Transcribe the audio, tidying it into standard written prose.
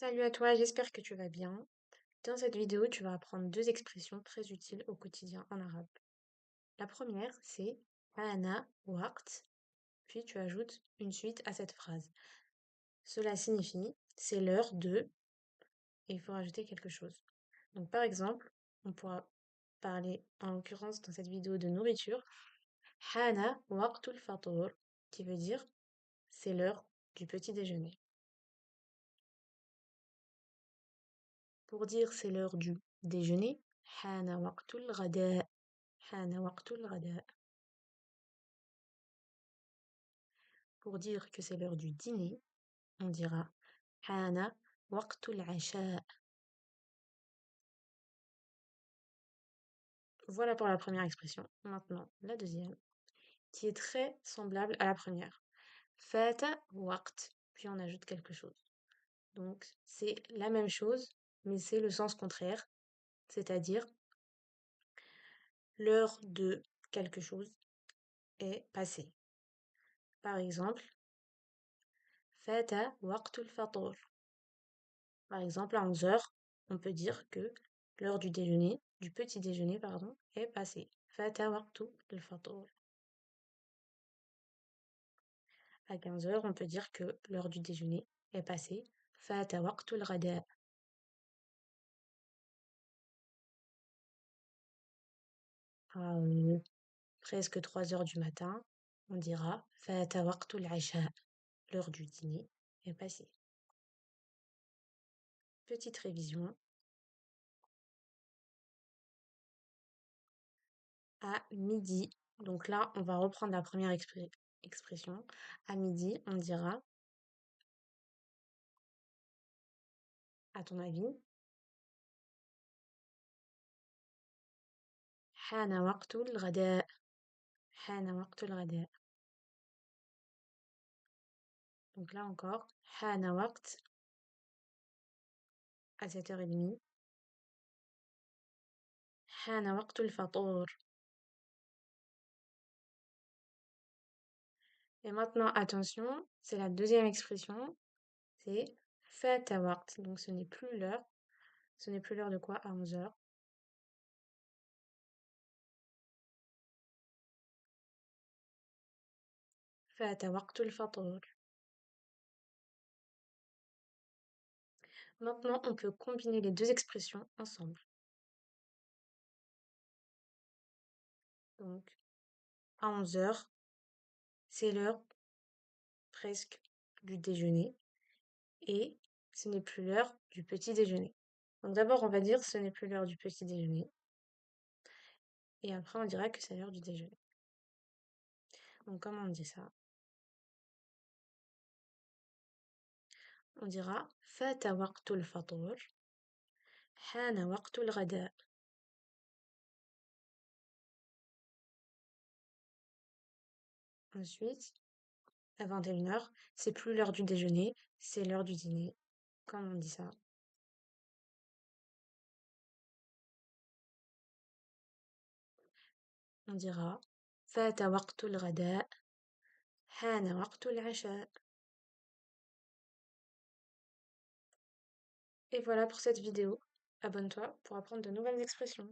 Salut à toi, j'espère que tu vas bien. Dans cette vidéo, tu vas apprendre deux expressions très utiles au quotidien en arabe. La première, c'est ana waqt, puis tu ajoutes une suite à cette phrase. Cela signifie c'est l'heure de, et il faut rajouter quelque chose. Donc par exemple, on pourra parler en l'occurrence dans cette vidéo de nourriture, hana waqtul fatur, qui veut dire c'est l'heure du petit déjeuner. Pour dire c'est l'heure du déjeuner, hana waqtul ghada. حان وقت الغداء. Pour dire que c'est l'heure du dîner, on dira حان وقت العشاء. Voilà pour la première expression. Maintenant, la deuxième, qui est très semblable à la première. Fata waqt, puis on ajoute quelque chose. Donc, c'est la même chose, mais c'est le sens contraire, c'est-à-dire l'heure de quelque chose est passée. Par exemple, Fata waqtul fatur. Par exemple, à 11 heures, on peut dire que l'heure du déjeuner, du petit déjeuner, pardon, est passée. Fata waqtu al-fatur. À 15 heures, on peut dire que l'heure du déjeuner est passée. Fata waqtu al-ghada. À presque 3 heures du matin, on dira Fata waqtu al-asha. L'heure du dîner est passée. Petite révision. À midi, donc là, on va reprendre la première expression. À midi, on dira, à ton avis, حان وقت الغداء. حان وقت الغداء. Donc là encore, حان وقت à 7h30. حان وقت الفطور. Et maintenant, attention, c'est la deuxième expression, c'est فات وقت. Donc ce n'est plus l'heure. Ce n'est plus l'heure de quoi? À 11 heures. فات وقت الفطور. Maintenant, on peut combiner les deux expressions ensemble. Donc, à 11 heures, c'est l'heure presque du déjeuner et ce n'est plus l'heure du petit déjeuner. Donc d'abord, on va dire ce n'est plus l'heure du petit déjeuner et après on dira que c'est l'heure du déjeuner. Donc comment on dit ça? On dira فات وقت الفطور. حان وقت الغداء. Ensuite, à 21 heures, c'est plus l'heure du déjeuner, c'est l'heure du dîner. Comment on dit ça? On dira فات وقت الغداء. حان وقت العشاء. Et voilà pour cette vidéo. Abonne-toi pour apprendre de nouvelles expressions.